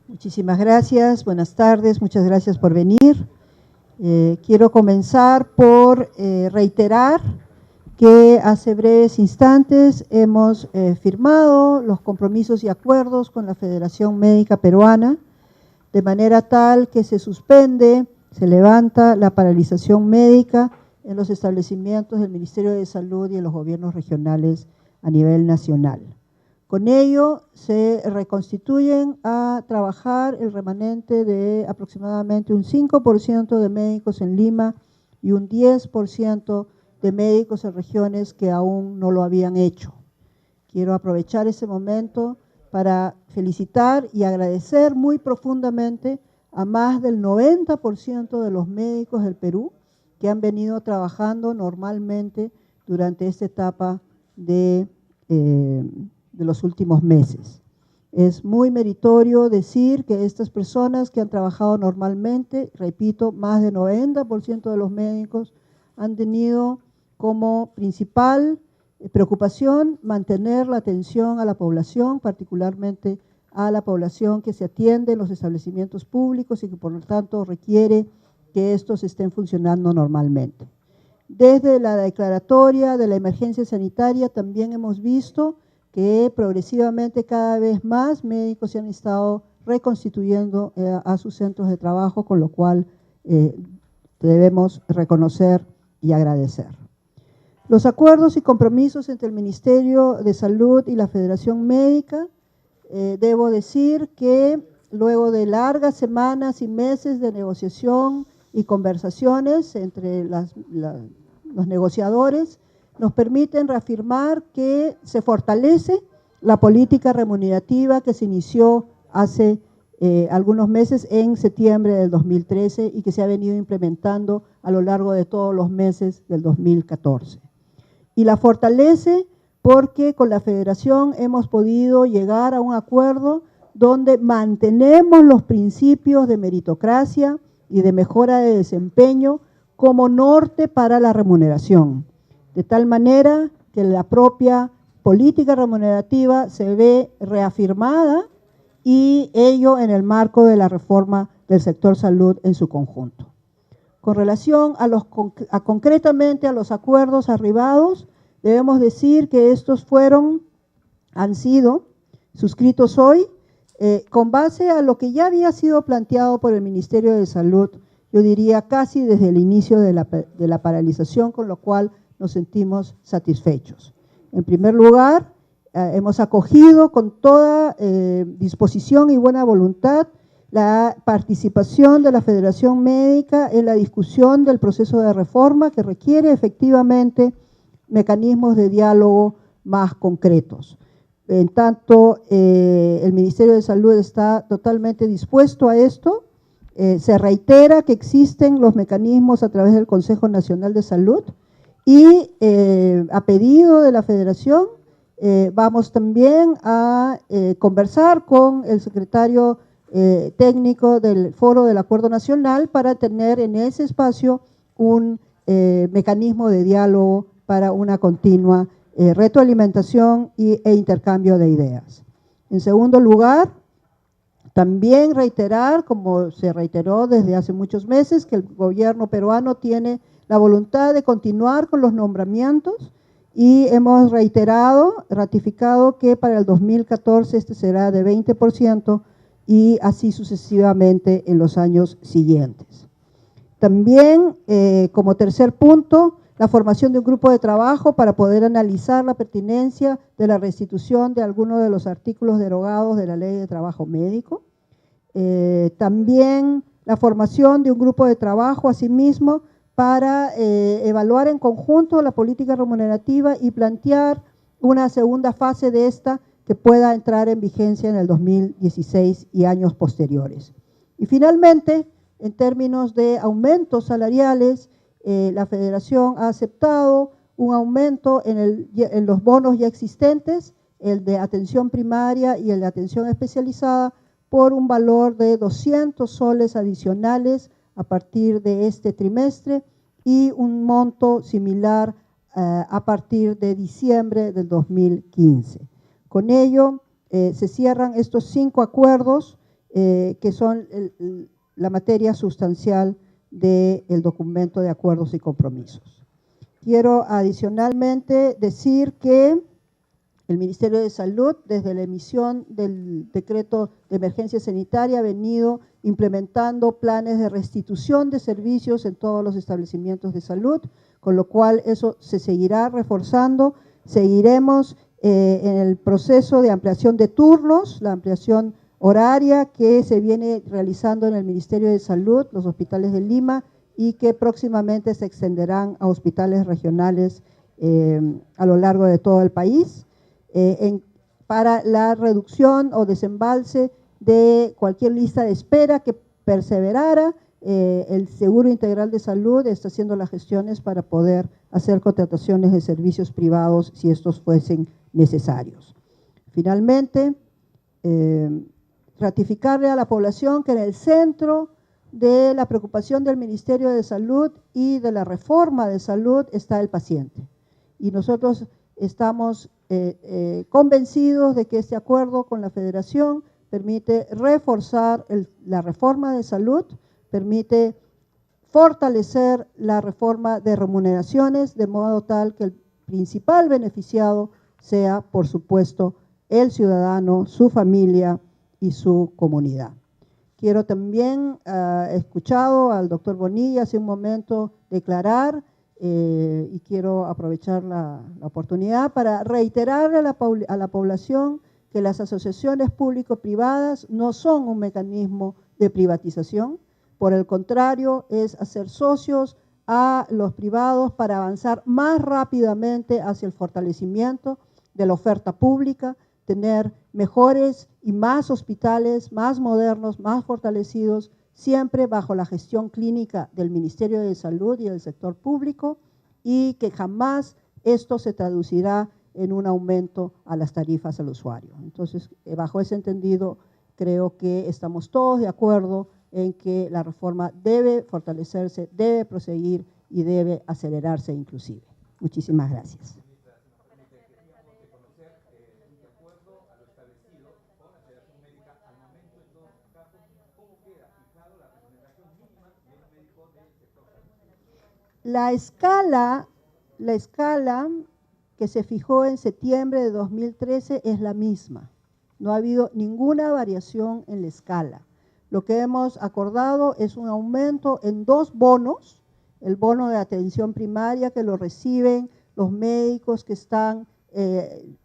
Muchísimas gracias, buenas tardes, muchas gracias por venir. Quiero comenzar por reiterar que hace breves instantes hemos firmado los compromisos y acuerdos con la Federación Médica Peruana, de manera tal que se suspende, se levanta la paralización médica en los establecimientos del Ministerio de Salud y en los gobiernos regionales a nivel nacional. Con ello se reconstituyen a trabajar el remanente de aproximadamente un 5% de médicos en Lima y un 10% de médicos en regiones que aún no lo habían hecho. Quiero aprovechar ese momento para felicitar y agradecer muy profundamente a más del 90% de los médicos del Perú que han venido trabajando normalmente durante esta etapa de los últimos meses. Es muy meritorio decir que estas personas que han trabajado normalmente, repito, más del 90% de los médicos han tenido como principal preocupación mantener la atención a la población, particularmente a la población que se atiende en los establecimientos públicos y que por lo tanto requiere que estos estén funcionando normalmente. Desde la declaratoria de la emergencia sanitaria también hemos visto que progresivamente cada vez más médicos se han estado reconstituyendo a sus centros de trabajo, con lo cual debemos reconocer y agradecer. Los acuerdos y compromisos entre el Ministerio de Salud y la Federación Médica, debo decir que luego de largas semanas y meses de negociación y conversaciones entre los negociadores, nos permiten reafirmar que se fortalece la política remunerativa que se inició hace algunos meses en septiembre del 2013 y que se ha venido implementando a lo largo de todos los meses del 2014. Y la fortalece porque con la Federación hemos podido llegar a un acuerdo donde mantenemos los principios de meritocracia y de mejora de desempeño como norte para la remuneración, de tal manera que la propia política remunerativa se ve reafirmada y ello en el marco de la reforma del sector salud en su conjunto. Con relación concretamente a los acuerdos arribados, debemos decir que estos han sido suscritos hoy con base a lo que ya había sido planteado por el Ministerio de Salud, yo diría casi desde el inicio de la paralización, con lo cual nos sentimos satisfechos. En primer lugar, hemos acogido con toda disposición y buena voluntad la participación de la Federación Médica en la discusión del proceso de reforma que requiere efectivamente mecanismos de diálogo más concretos. En tanto, el Ministerio de Salud está totalmente dispuesto a esto. Se reitera que existen los mecanismos a través del Consejo Nacional de Salud y a pedido de la Federación vamos también a conversar con el secretario técnico del Foro del Acuerdo Nacional para tener en ese espacio un mecanismo de diálogo para una continua retroalimentación e intercambio de ideas. En segundo lugar, también reiterar, como se reiteró desde hace muchos meses, que el gobierno peruano tiene la voluntad de continuar con los nombramientos y hemos ratificado que para el 2014 este será de 20% y así sucesivamente en los años siguientes. También, como tercer punto, la formación de un grupo de trabajo para poder analizar la pertinencia de la restitución de algunos de los artículos derogados de la Ley de Trabajo Médico. También la formación de un grupo de trabajo, asimismo, para evaluar en conjunto la política remunerativa y plantear una segunda fase de esta que pueda entrar en vigencia en el 2016 y años posteriores. Y finalmente, en términos de aumentos salariales, la Federación ha aceptado un aumento en los bonos ya existentes, el de atención primaria y el de atención especializada, por un valor de 200 soles adicionales a partir de este trimestre y un monto similar a partir de diciembre del 2015. Con ello se cierran estos 5 acuerdos que son la materia sustancial del documento de acuerdos y compromisos. Quiero adicionalmente decir que el Ministerio de Salud, desde la emisión del decreto de emergencia sanitaria, ha venido implementando planes de restitución de servicios en todos los establecimientos de salud, con lo cual eso se seguirá reforzando. Seguiremos en el proceso de ampliación de turnos, la ampliación horaria que se viene realizando en el Ministerio de Salud, los hospitales de Lima, y que próximamente se extenderán a hospitales regionales a lo largo de todo el país. Para la reducción o desembalse de cualquier lista de espera que perseverara, el Seguro Integral de Salud está haciendo las gestiones para poder hacer contrataciones de servicios privados si estos fuesen necesarios. Finalmente, ratificarle a la población que en el centro de la preocupación del Ministerio de Salud y de la reforma de salud está el paciente. Y nosotros estamos convencidos de que este acuerdo con la Federación permite reforzar la reforma de salud, permite fortalecer la reforma de remuneraciones, de modo tal que el principal beneficiado sea, por supuesto, el ciudadano, su familia y su comunidad. Quiero también, he escuchado al doctor Bonilla hace un momento declarar, y quiero aprovechar la oportunidad para reiterarle a la población que las asociaciones público-privadas no son un mecanismo de privatización, por el contrario, es hacer socios a los privados para avanzar más rápidamente hacia el fortalecimiento de la oferta pública, tener mejores y más hospitales, más modernos, más fortalecidos, siempre bajo la gestión clínica del Ministerio de Salud y del sector público, y que jamás esto se traducirá en un aumento a las tarifas al usuario. Entonces, bajo ese entendido, creo que estamos todos de acuerdo en que la reforma debe fortalecerse, debe proseguir y debe acelerarse inclusive. Muchísimas gracias. La escala que se fijó en septiembre de 2013 es la misma. No ha habido ninguna variación en la escala. Lo que hemos acordado es un aumento en 2 bonos, el bono de atención primaria que lo reciben los médicos que están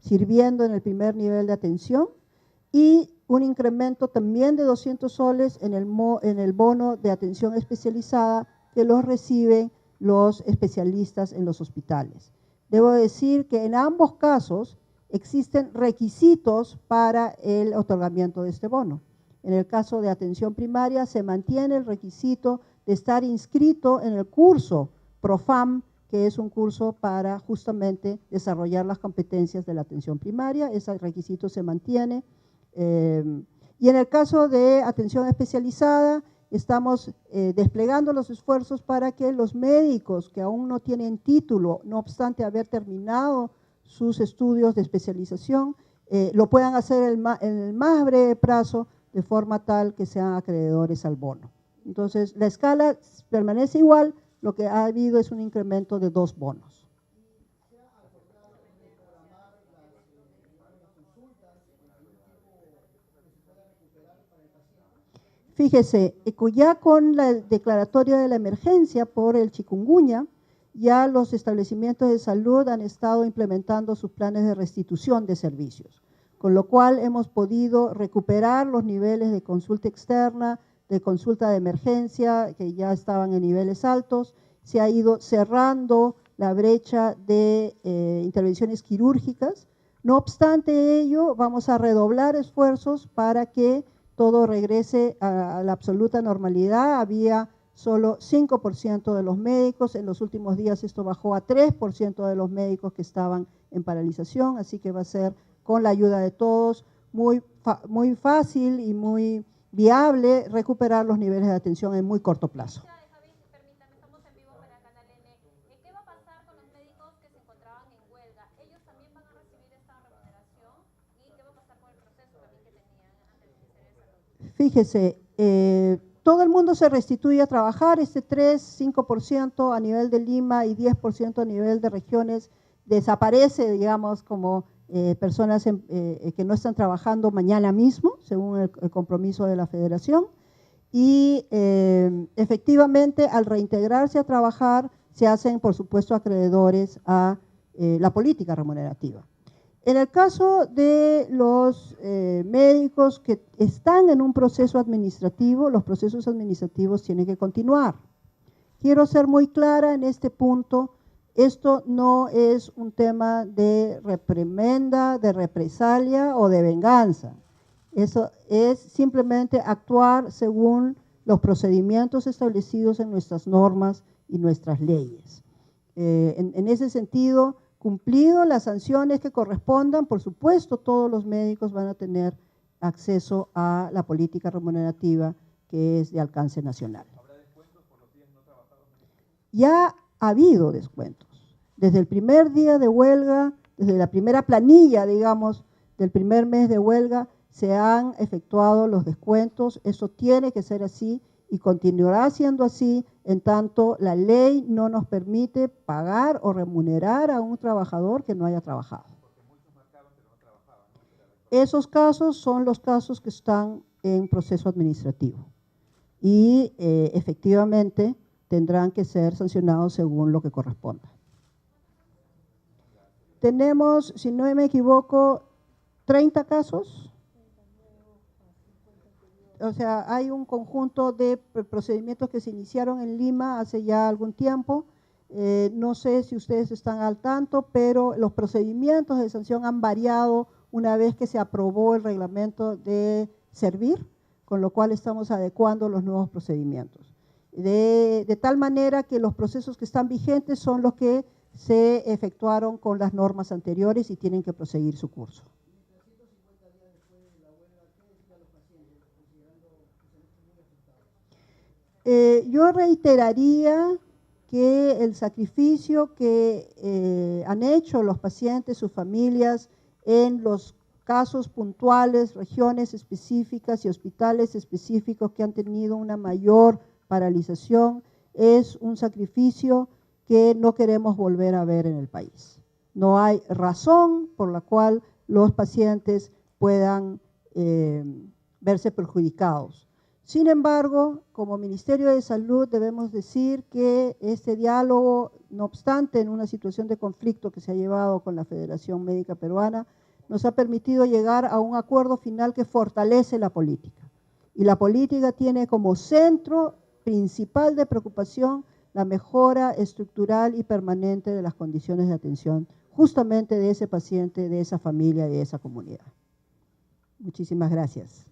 sirviendo en el primer nivel de atención, y un incremento también de 200 soles en el bono de atención especializada que los reciben los especialistas en los hospitales. Debo decir que en ambos casos existen requisitos para el otorgamiento de este bono. En el caso de atención primaria se mantiene el requisito de estar inscrito en el curso PROFAM, que es un curso para justamente desarrollar las competencias de la atención primaria. Ese requisito se mantiene. Y en el caso de atención especializada, estamos desplegando los esfuerzos para que los médicos que aún no tienen título, no obstante haber terminado sus estudios de especialización, lo puedan hacer en el más breve plazo, de forma tal que sean acreedores al bono. Entonces, la escala permanece igual, lo que ha habido es un incremento de 2 bonos. Fíjese, ya con la declaratoria de la emergencia por el chikungunya, ya los establecimientos de salud han estado implementando sus planes de restitución de servicios, con lo cual hemos podido recuperar los niveles de consulta externa, de consulta de emergencia, que ya estaban en niveles altos. Se ha ido cerrando la brecha de intervenciones quirúrgicas. No obstante ello, vamos a redoblar esfuerzos para que todo regrese a la absoluta normalidad. Había solo 5% de los médicos, en los últimos días esto bajó a 3% de los médicos que estaban en paralización, así que va a ser con la ayuda de todos muy fácil y muy viable recuperar los niveles de atención en muy corto plazo. Fíjese, todo el mundo se restituye a trabajar, este 3–5% a nivel de Lima y 10% a nivel de regiones desaparece, digamos, como personas que no están trabajando mañana mismo, según el compromiso de la Federación, y efectivamente al reintegrarse a trabajar se hacen, por supuesto, acreedores a la política remunerativa. En el caso de los médicos que están en un proceso administrativo, los procesos administrativos tienen que continuar. Quiero ser muy clara en este punto, esto no es un tema de reprimenda, de represalia o de venganza. Eso es simplemente actuar según los procedimientos establecidos en nuestras normas y nuestras leyes. En ese sentido, cumplido las sanciones que correspondan, por supuesto, todos los médicos van a tener acceso a la política remunerativa que es de alcance nacional. ¿Habrá descuentos por los días no trabajados? Ya ha habido descuentos. Desde el primer día de huelga, desde la primera planilla, digamos, del primer mes de huelga, se han efectuado los descuentos. Eso tiene que ser así y continuará siendo así en tanto la ley no nos permite pagar o remunerar a un trabajador que no haya trabajado. Porque muchos marcaban que no trabajaban, ¿no? Esos casos son los casos que están en proceso administrativo y efectivamente tendrán que ser sancionados según lo que corresponda. Tenemos, si no me equivoco, 30 casos. O sea, hay un conjunto de procedimientos que se iniciaron en Lima hace ya algún tiempo. No sé si ustedes están al tanto, pero los procedimientos de sanción han variado una vez que se aprobó el reglamento de servir, con lo cual estamos adecuando los nuevos procedimientos. De tal manera que los procesos que están vigentes son los que se efectuaron con las normas anteriores y tienen que proseguir su curso. Yo reiteraría que el sacrificio que han hecho los pacientes, sus familias, en los casos puntuales, regiones específicas y hospitales específicos que han tenido una mayor paralización, es un sacrificio que no queremos volver a ver en el país. No hay razón por la cual los pacientes puedan verse perjudicados. Sin embargo, como Ministerio de Salud debemos decir que este diálogo, no obstante en una situación de conflicto que se ha llevado con la Federación Médica Peruana, nos ha permitido llegar a un acuerdo final que fortalece la política. Y la política tiene como centro principal de preocupación la mejora estructural y permanente de las condiciones de atención justamente de ese paciente, de esa familia, de esa comunidad. Muchísimas gracias.